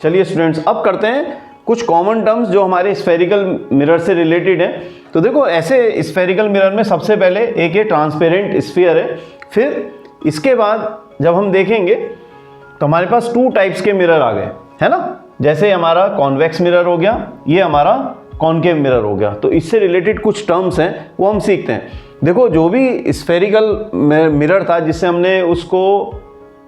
चलिए स्टूडेंट्स, अब करते हैं कुछ कॉमन टर्म्स जो हमारे स्फेरिकल मिरर से रिलेटेड है। तो देखो, ऐसे स्फेरिकल मिरर में सबसे पहले एक ये ट्रांसपेरेंट स्फीयर है। फिर इसके बाद जब हम देखेंगे तो हमारे पास 2 टाइप्स के मिरर आ गए, है ना। जैसे हमारा कॉन्वेक्स मिरर हो गया, ये हमारा कॉनकेव मिरर हो गया। तो इससे रिलेटेड कुछ टर्म्स हैं वो हम सीखते हैं। देखो, जो भी स्फेरिकल मिरर था जिससे हमने उसको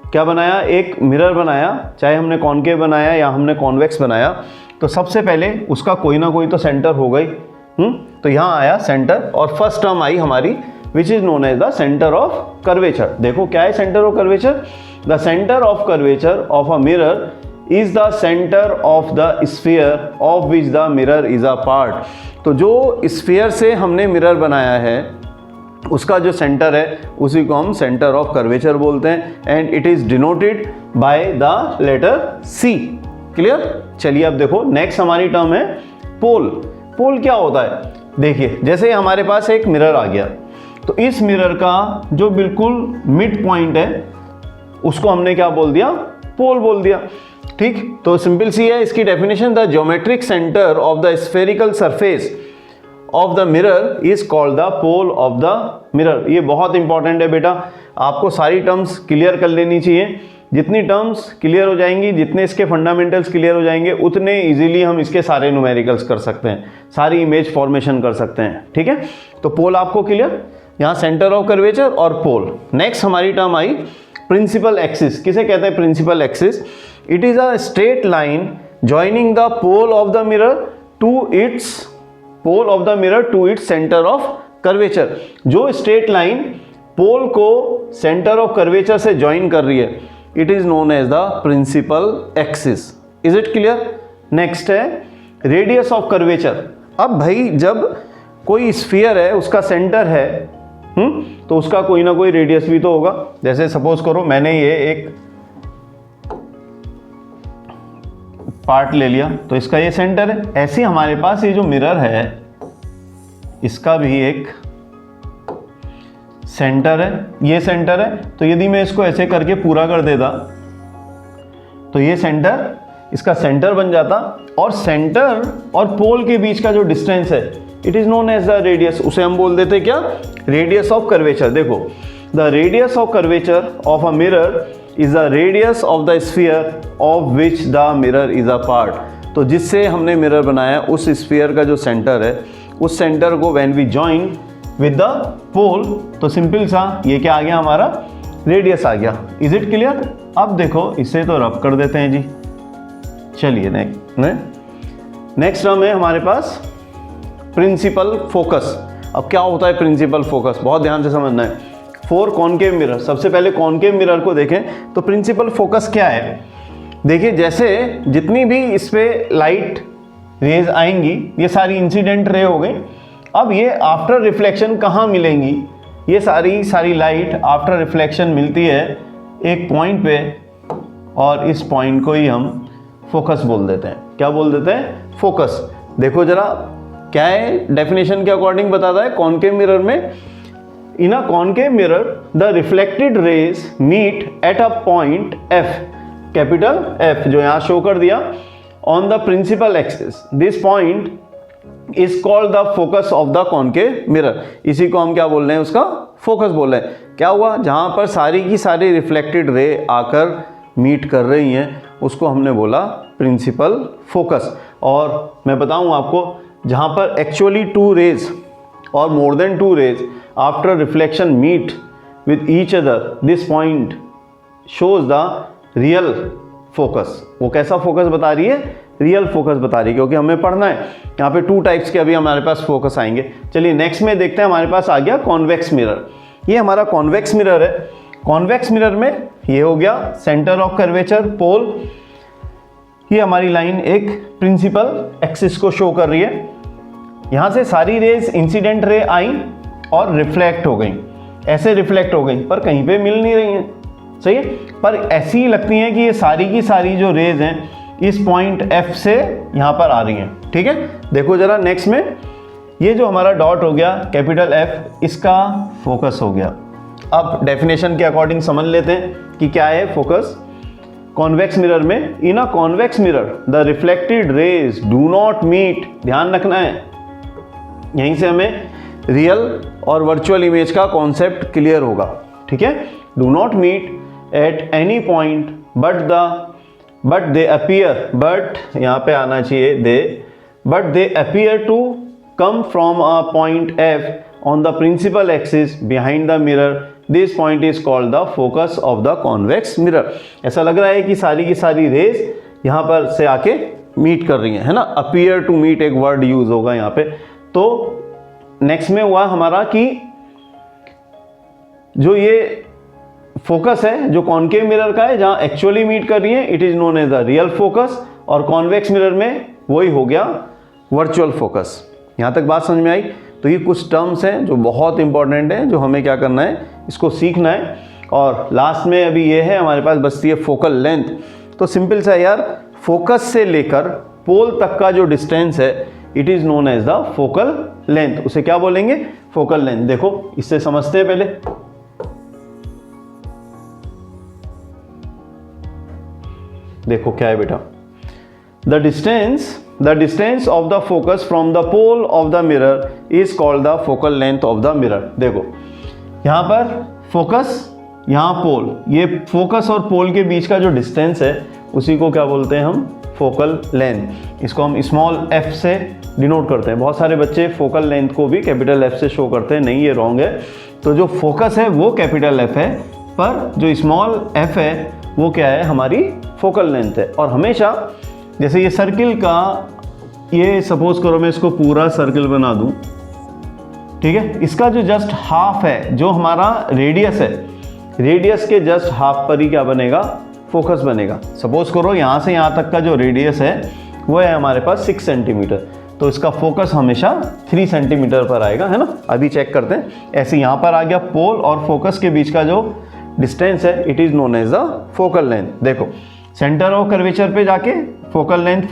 क्या बनाया, एक मिरर बनाया, चाहे हमने कॉनकेव बनाया या हमने कॉन्वेक्स बनाया, तो सबसे पहले उसका कोई ना कोई तो सेंटर हो गई। तो यहाँ आया सेंटर और फर्स्ट टर्म आई हमारी which is known as the centre of curvature. देखो क्या है centre of curvature, the centre of curvature of a mirror is the center of the sphere of which the mirror is a part। तो जो sphere से हमने mirror बनाया है उसका जो सेंटर है उसी को हम सेंटर ऑफ कर्वेचर बोलते हैं and it is denoted by the letter C। Clear. चलिए अब देखो, नेक्स्ट हमारी टर्म है पोल। पोल क्या होता है, देखिए जैसे हमारे पास एक मिरर आ गया, तो इस मिरर का जो बिल्कुल मिड पॉइंट है उसको हमने क्या बोल दिया, पोल बोल दिया। ठीक, तो सिंपल सी है इसकी definition, the geometric centre of the spherical surface of the mirror is called the pole of the mirror. ये बहुत इंपॉर्टेंट है बेटा, आपको सारी टर्म्स क्लियर कर लेनी चाहिए। जितनी टर्म्स क्लियर हो जाएंगी, जितने इसके फंडामेंटल्स क्लियर हो जाएंगे, उतने इजीली हम इसके सारे न्यूमेरिकल्स कर सकते हैं, सारी इमेज फॉर्मेशन कर सकते हैं। ठीक है, तो पोल आपको क्लियर, यहाँ सेंटर ऑफ कर्वेचर और पोल। नेक्स्ट हमारी टर्म आई प्रिंसिपल एक्सिस। किसे कहते हैं principal axis, it is a straight line joining the pole of the mirror to its centre of curvature. जो स्ट्रेट लाइन पोल को सेंटर ऑफ कर्वेचर से join कर रही है, it is known as the principal axis. Is it clear. Next है radius of curvature. अब भाई जब कोई स्फीयर है उसका सेंटर है, तो उसका कोई ना कोई रेडियस भी तो होगा। जैसे सपोज करो मैंने ये एक पार्ट ले लिया, तो इसका ये सेंटर है। ऐसे हमारे पास ये जो मिरर है इसका भी एक सेंटर है, ये सेंटर है। तो यदि मैं इसको ऐसे करके पूरा कर देता तो ये सेंटर इसका सेंटर बन जाता, और सेंटर और पोल के बीच का जो डिस्टेंस है it is known as the radius. उसे हम बोल देते क्या, रेडियस ऑफ कर्वेचर। देखो, the radius of curvature of a mirror is the radius of the sphere of which the mirror is a part. तो जिससे हमने मिरर बनाया उस स्फीयर का जो सेंटर है, उस सेंटर को when we join with the pole, तो सिंपल सा ये क्या आ गया, हमारा रेडियस आ गया। Is it clear. अब देखो इसे तो रब कर देते हैं जी। चलिए नेक्स्ट टर्म है हमारे पास प्रिंसिपल फोकस। अब क्या होता है प्रिंसिपल फोकस, बहुत ध्यान से समझना है। फॉर कॉनकेव मिरर, सबसे पहले कॉनकेव मिरर को देखें तो प्रिंसिपल फोकस क्या है। देखिए, जैसे जितनी भी इस पे लाइट रेज आएंगी ये सारी इंसिडेंट रे हो गई। अब ये आफ्टर रिफ्लेक्शन कहाँ मिलेंगी, ये सारी लाइट आफ्टर रिफ्लेक्शन मिलती है एक पॉइंट पे, और इस पॉइंट को ही हम फोकस बोल देते हैं। क्या बोल देते हैं, फोकस। देखो जरा क्या है, डेफिनेशन के अकॉर्डिंग बताता है कॉनकेव मिरर में, in a concave mirror the reflected rays meet at a point F, capital F जो यहाँ शो कर दिया, on the principal axis. This point is called the focus of the concave mirror. इसी को हम क्या बोल रहे हैं, उसका फोकस बोल रहे हैं। क्या हुआ, जहाँ पर सारी की सारी रिफ्लेक्टेड रे आकर मीट कर रही हैं उसको हमने बोला प्रिंसिपल फोकस। और मैं बताऊँ आपको, जहाँ पर एक्चुअली 2 रेज और more than 2 rays after reflection meet with each other, this point shows the real focus। वो कैसा फोकस बता रही है, रियल फोकस बता रही है, क्योंकि हमें पढ़ना है। यहाँ पे 2 टाइप्स के अभी हमारे पास फोकस आएंगे। चलिए नेक्स्ट में देखते हैं, हमारे पास आ गया कॉन्वेक्स मिरर। ये हमारा कॉन्वेक्स मिरर है। कॉन्वेक्स मिरर में ये हो गया सेंटर ऑफ कर्वेचर, पोल। ये हमारी लाइन एक प्रिंसिपल एक्सिस को शो कर रही है। यहाँ से सारी रेज इंसिडेंट रे आई और रिफ्लेक्ट हो गई, ऐसे रिफ्लेक्ट हो गई, पर कहीं पे मिल नहीं रही हैं। सही है, पर ऐसी ही लगती हैं कि ये सारी की सारी जो रेज हैं इस पॉइंट F से यहाँ पर आ रही हैं। ठीक है, देखो जरा नेक्स्ट में, ये जो हमारा डॉट हो गया कैपिटल F, इसका फोकस हो गया। अब डेफिनेशन के अकॉर्डिंग समझ लेते हैं कि क्या है फोकस। कॉन्वेक्स मिरर में, in a convex mirror the reflected rays do not meet, ध्यान रखना है, यहीं से हमें रियल और वर्चुअल इमेज का कॉन्सेप्ट क्लियर होगा, ठीक है। Do not meet at any point but they appear, but यहाँ पे आना चाहिए but they appear to come from a point F on the principal axis behind the mirror, this point is called the focus of the convex mirror. ऐसा लग रहा है कि सारी की सारी रेज यहाँ पर से आके मीट कर रही हैं, है ना। अपीयर टू मीट एक वर्ड यूज होगा यहाँ पे। तो नेक्स्ट में हुआ हमारा कि जो ये फोकस है जो कॉनकेव मिरर का है, जहां एक्चुअली मीट कर रही है, it is known as the real focus, और कॉन्वेक्स मिरर में वही हो गया वर्चुअल फोकस। यहां तक बात समझ में आई। तो ये कुछ टर्म्स हैं जो बहुत इंपॉर्टेंट हैं, जो हमें क्या करना है, इसको सीखना है। और लास्ट में अभी ये है हमारे पास बचती है फोकल लेंथ। तो सिंपल सा यार, फोकस से लेकर पोल तक का जो डिस्टेंस है, it is known as the focal length. उसे क्या बोलेंगे, फोकल लेंथ। देखो इससे समझते हैं पहले। देखो क्या है बेटा, the distance of the focus from the pole of the mirror is called the focal length of the mirror. देखो यहां पर फोकस, यहां पोल, ये फोकस और पोल के बीच का जो डिस्टेंस है उसी को क्या बोलते हैं हम, फोकल लेंथ। इसको हम स्मॉल f से डिनोट करते हैं। बहुत सारे बच्चे फोकल लेंथ को भी कैपिटल F से शो करते हैं, नहीं ये रॉन्ग है। तो जो फोकस है वो कैपिटल F है, पर जो स्मॉल f है वो क्या है, हमारी फोकल लेंथ है। और हमेशा जैसे ये सर्किल का, ये सपोज करो मैं इसको पूरा सर्किल बना दूं, ठीक है, इसका जो जस्ट हाफ है, जो हमारा रेडियस है, रेडियस के जस्ट हाफ पर ही क्या बनेगा, फोकस बनेगा। सपोज करो यहाँ से यहाँ तक का जो रेडियस है वो है हमारे पास 6 सेंटीमीटर, तो इसका फोकस हमेशा 3 सेंटीमीटर पर आएगा, है ना। अभी चेक करते हैं। ऐसे यहाँ पर आ गया, पोल और फोकस के बीच का जो डिस्टेंस है, it is known as the focal length. देखो सेंटर ऑफ कर्वेचर पे जाके फोकल लेंथ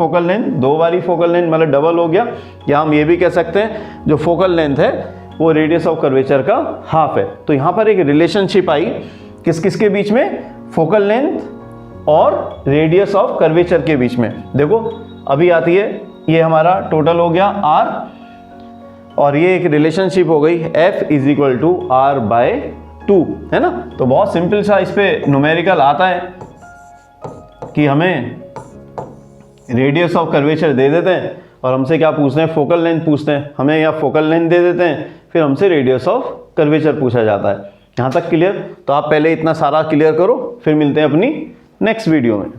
दो बारी फोकल लेंथ मतलब डबल हो गया, या हम ये भी कह सकते हैं जो फोकल लेंथ है वो रेडियस ऑफ कर्वेचर का हाफ है। तो यहाँ पर एक रिलेशनशिप आई किस किस के बीच में, फोकल लेंथ और रेडियस ऑफ कर्वेचर के बीच में। देखो अभी आती है, ये हमारा टोटल हो गया r, और ये एक रिलेशनशिप हो गई f is equal to r/2, है ना। तो बहुत सिंपल सा इस पे न्यूमेरिकल आता है कि हमें रेडियस ऑफ कर्वेचर दे देते हैं और हमसे क्या पूछते हैं, फोकल लेंथ पूछते हैं। हमें यहाँ फोकल लेंथ दे देते हैं, फिर हमसे रेडियस ऑफ कर्वेचर पूछा जाता है। यहाँ तक क्लियर। तो आप पहले इतना सारा क्लियर करो, फिर मिलते हैं अपनी नेक्स्ट वीडियो में।